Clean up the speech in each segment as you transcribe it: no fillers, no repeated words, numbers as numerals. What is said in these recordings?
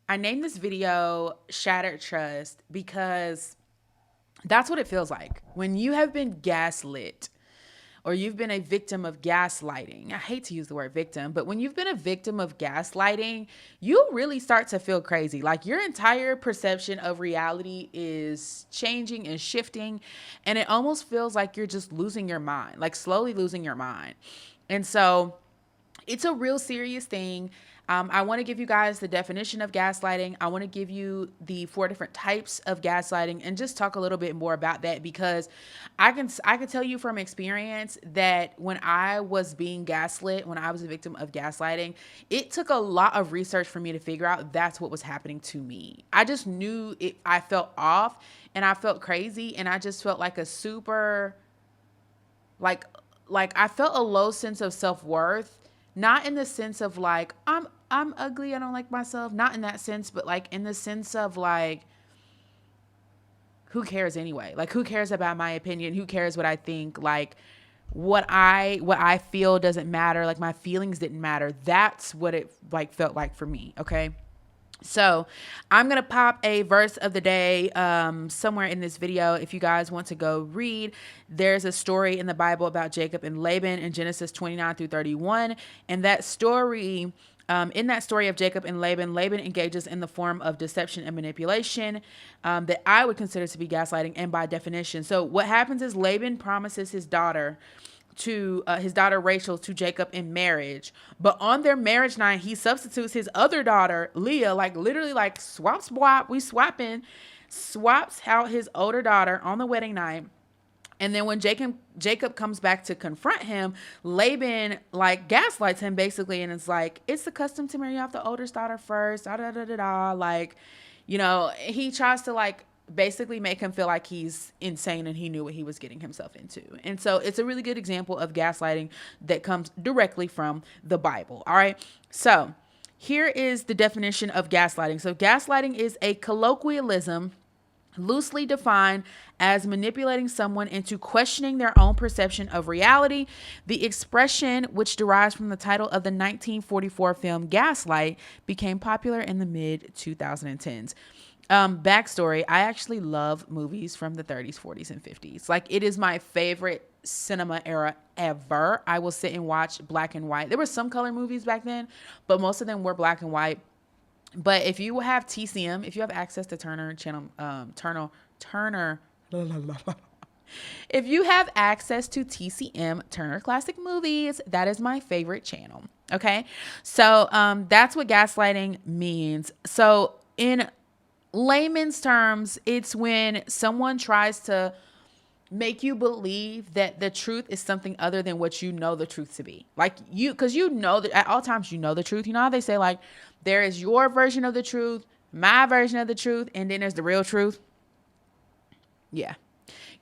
I named this video Shattered Trust because that's what it feels like when you have been gaslit or you've been a victim of gaslighting. I hate to use the word victim, but when you've been a victim of gaslighting, you really start to feel crazy. Like your entire perception of reality is changing and shifting, and it almost feels like you're just losing your mind, like slowly losing your mind. And so it's a real serious thing. I want to give you guys the definition of gaslighting. I want to give you the 4 different types of gaslighting and just talk a little bit more about that because I can tell you from experience that when I was being gaslit, when I was a victim of gaslighting, it took a lot of research for me to figure out that's what was happening to me. I just knew it. I felt off and I felt crazy and I just felt like a super like I felt a low sense of self-worth, not in the sense of like I'm ugly, I don't like myself, not in that sense, but like in the sense of like who cares anyway? Like who cares about my opinion? Who cares what I think? Like what I feel doesn't matter. Like my feelings didn't matter. That's what it like felt like for me, okay? So I'm going to pop a verse of the day somewhere in this video. If you guys want to go read, there's a story in the Bible about Jacob and Laban in Genesis 29 through 31. And that story, in that story of Jacob and Laban, Laban engages in the form of deception and manipulation that I would consider to be gaslighting and by definition. So what happens is Laban promises his daughter Rachel to Jacob in marriage, but on their marriage night he substitutes his other daughter Leah, like literally like swap, swaps out his older daughter on the wedding night. And then when Jacob comes back to confront him, Laban like gaslights him basically, and it's like it's the custom to marry off the oldest daughter first, da da da da da. Like, he tries to like basically make him feel like he's insane and he knew what he was getting himself into. And so it's a really good example of gaslighting that comes directly from the Bible. All right. So here is the definition of gaslighting. So gaslighting is a colloquialism loosely defined as manipulating someone into questioning their own perception of reality. The expression, which derives from the title of the 1944 film Gaslight, became popular in the mid 2010s. Backstory, I actually love movies from the 30s, 40s, and 50s. Like, it is my favorite cinema era ever. I will sit and watch black and white. There were some color movies back then, but most of them were black and white. But if you have TCM, if you have access to Turner channel, Turner, if you have access to TCM, Turner Classic Movies, that is my favorite channel. Okay. So, that's what gaslighting means. So in layman's terms, it's when someone tries to make you believe that the truth is something other than what you know the truth to be. Like because you know that at all times you know the truth. You know how they say like there is your version of the truth, my version of the truth, and then there's the real truth. Yeah.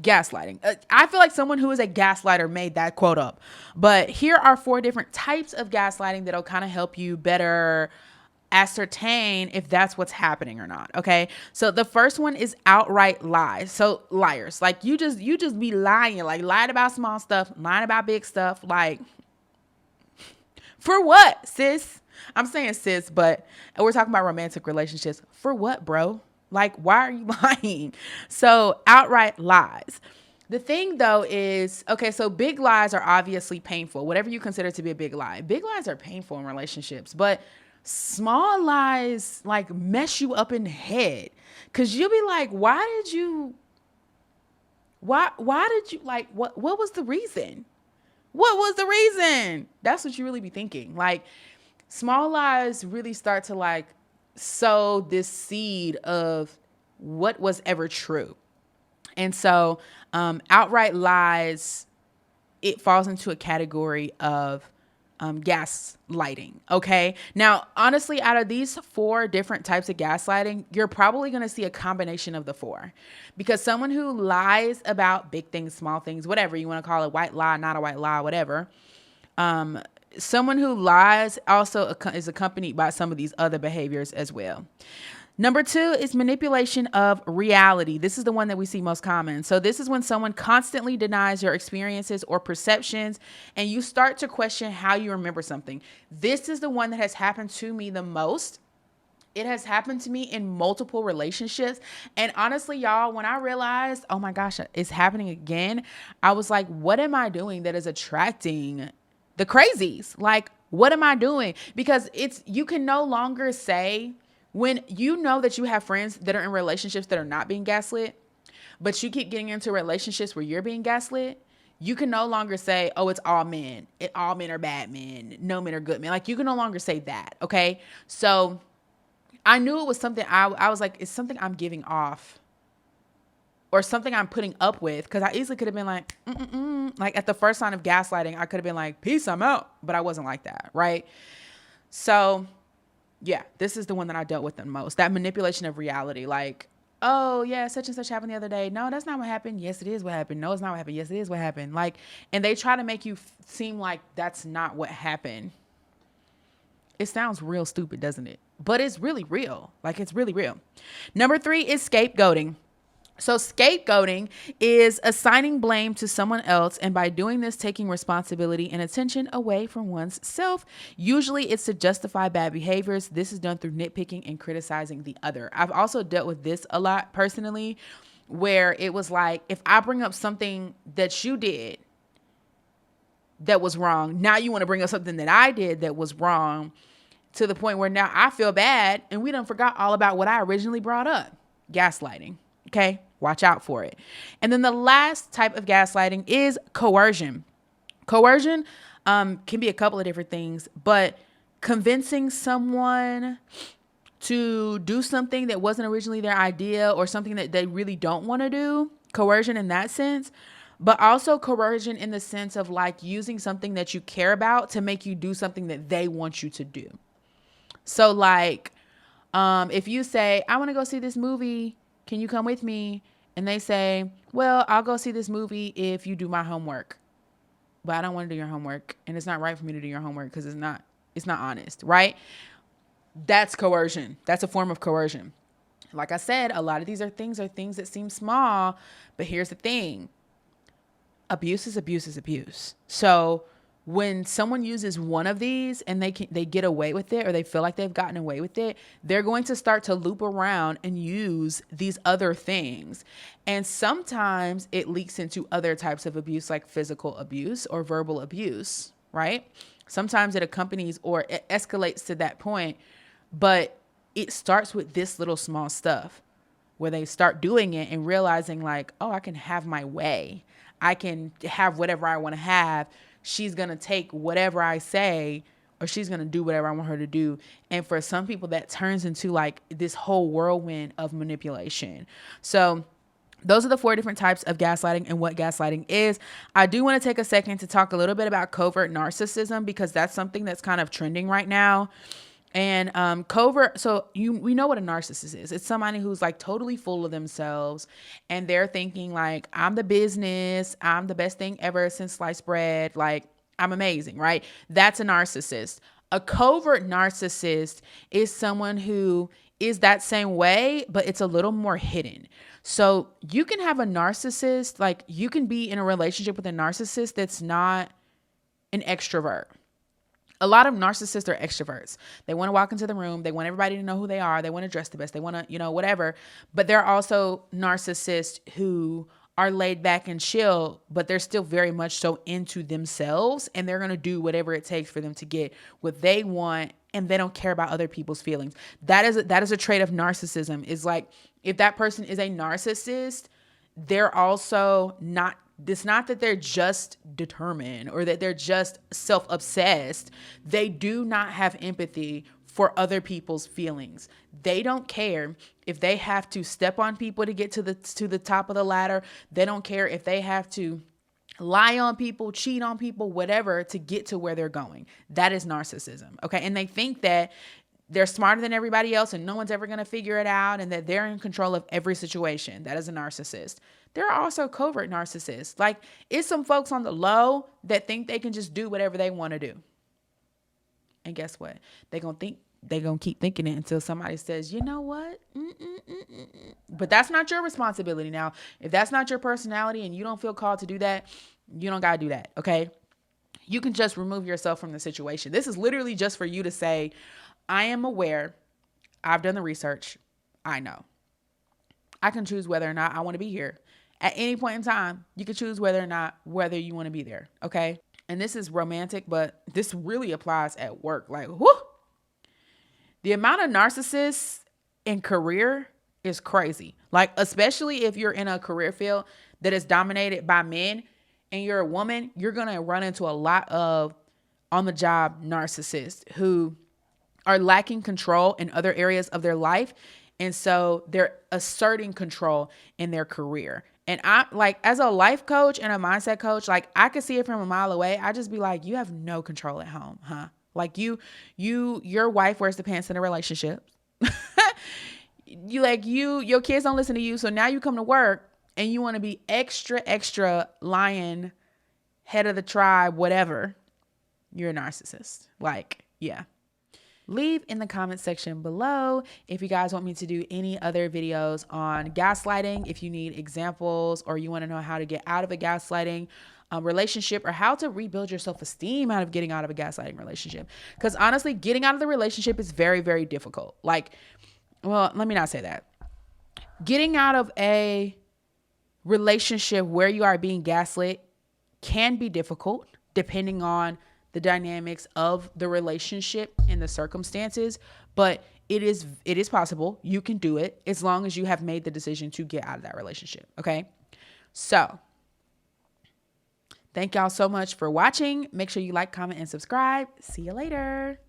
Gaslighting. I feel like someone who is a gaslighter made that quote up. But here are 4 different types of gaslighting that'll kind of help you better ascertain if that's what's happening or not. Okay. So the first one is outright lies. So liars, like you just be lying, like lying about small stuff, lying about big stuff. Like for what, sis? I'm saying sis, but we're talking about romantic relationships. For what, bro? Like, why are you lying? So outright lies. The thing though is, okay, so big lies are obviously painful. Whatever you consider to be a big lies are painful in relationships, but small lies like mess you up in the head because you'll be like, why did you like, what was the reason? What was the reason? That's what you really be thinking. Like small lies really start to like sow this seed of what was ever true. And so outright lies, it falls into a category of gaslighting. Okay. Now, honestly, out of these 4 different types of gaslighting, you're probably going to see a combination of the 4 because someone who lies about big things, small things, whatever you want to call it, white lie, not a white lie, whatever. Someone who lies also is accompanied by some of these other behaviors as well. Number 2 is manipulation of reality. This is the one that we see most common. So this is when someone constantly denies your experiences or perceptions, and you start to question how you remember something. This is the one that has happened to me the most. It has happened to me in multiple relationships. And honestly, y'all, when I realized, oh my gosh, it's happening again, I was like, what am I doing that is attracting the crazies? Like, what am I doing? Because you can no longer say, when you know that you have friends that are in relationships that are not being gaslit, but you keep getting into relationships where you're being gaslit, you can no longer say, oh, it's all men. All men are bad men. No men are good men. Like, you can no longer say that, okay? So I knew it was something I was like, it's something I'm giving off or something I'm putting up with. Because I easily could have been like, like at the first sign of gaslighting, I could have been like, peace, I'm out. But I wasn't like that, right? So yeah, this is the one that I dealt with the most. That manipulation of reality. Like, oh yeah, such and such happened the other day. No, that's not what happened. Yes, it is what happened. No, it's not what happened. Yes, it is what happened. Like, and they try to make you seem like that's not what happened. It sounds real stupid, doesn't it? But it's really real. Like, it's really real. Number 3 is scapegoating. So scapegoating is assigning blame to someone else, and by doing this, taking responsibility and attention away from one's self. Usually it's to justify bad behaviors. This is done through nitpicking and criticizing the other. I've also dealt with this a lot personally, where it was like, if I bring up something that you did that was wrong, now you want to bring up something that I did that was wrong, to the point where now I feel bad and we done forgot all about what I originally brought up. Gaslighting. Okay. Watch out for it. And then the last type of gaslighting is coercion. Coercion can be a couple of different things, but convincing someone to do something that wasn't originally their idea or something that they really don't want to do. Coercion in that sense. But also coercion in the sense of like using something that you care about to make you do something that they want you to do. So like, if you say, I want to go see this movie, can you come with me? And they say, well, I'll go see this movie if you do my homework. But I don't want to do your homework. And it's not right for me to do your homework because it's not honest, right? That's coercion. That's a form of coercion. Like I said, a lot of these are things that seem small, but here's the thing. Abuse is abuse is abuse. So when someone uses one of these and they get away with it, or they feel like they've gotten away with it, they're going to start to loop around and use these other things. And sometimes it leaks into other types of abuse, like physical abuse or verbal abuse, right? Sometimes it accompanies or it escalates to that point, but it starts with this little small stuff where they start doing it and realizing like, oh, I can have my way. I can have whatever I want to have. She's going to take whatever I say, or she's going to do whatever I want her to do. And for some people, that turns into like this whole whirlwind of manipulation. So those are the 4 different types of gaslighting and what gaslighting is. I do want to take a second to talk a little bit about covert narcissism, because that's something that's kind of trending right now. And covert, so we know what a narcissist is. It's somebody who's like totally full of themselves, and they're thinking like, I'm the business, I'm the best thing ever since sliced bread, like I'm amazing, right? That's a narcissist. A covert narcissist is someone who is that same way, but it's a little more hidden. So you can have a narcissist, like you can be in a relationship with a narcissist that's not an extrovert. A lot of narcissists are extroverts. They want to walk into the room. They want everybody to know who they are. They want to dress the best. They want to, whatever. But there are also narcissists who are laid back and chill, but they're still very much so into themselves, and they're going to do whatever it takes for them to get what they want, and they don't care about other people's feelings. That is a trait of narcissism. Is like, if that person is a narcissist, they're also not, it's not that they're just determined or that they're just self-obsessed. They do not have empathy for other people's feelings. They don't care if they have to step on people to get to the top of the ladder. They don't care if they have to lie on people, cheat on people, whatever, to get to where they're going. That is narcissism. Okay. And they think that they're smarter than everybody else and no one's ever going to figure it out, and that they're in control of every situation. That is a narcissist. There are also covert narcissists. Like, it's some folks on the low that think they can just do whatever they want to do. And guess what? They're going to keep thinking it until somebody says, you know what? But that's not your responsibility. Now, if that's not your personality and you don't feel called to do that, you don't got to do that. Okay. You can just remove yourself from the situation. This is literally just for you to say, I am aware. I've done the research. I know. I can choose whether or not I want to be here. At any point in time, you can choose whether you want to be there. Okay. And this is romantic, but this really applies at work. Like, whoo, the amount of narcissists in career is crazy. Like, especially if you're in a career field that is dominated by men and you're a woman, you're going to run into a lot of on the job narcissists who are lacking control in other areas of their life. And so they're asserting control in their career. And I, like, as a life coach and a mindset coach, like, I could see it from a mile away. I just be like, you have no control at home, huh? Like, your wife wears the pants in a relationship. Your kids don't listen to you. So now you come to work and you want to be extra lion, head of the tribe, whatever. You're a narcissist. Like, yeah. Leave in the comment section below if you guys want me to do any other videos on gaslighting, if you need examples or you want to know how to get out of a gaslighting relationship or how to rebuild your self-esteem out of getting out of a gaslighting relationship. Because honestly, getting out of the relationship is very, very difficult. Like, well, let me not say that. Getting out of a relationship where you are being gaslit can be difficult depending on the dynamics of the relationship and the circumstances, but it is possible. You can do it as long as you have made the decision to get out of that relationship. Okay. So thank y'all so much for watching. Make sure you like, comment, and subscribe. See you later.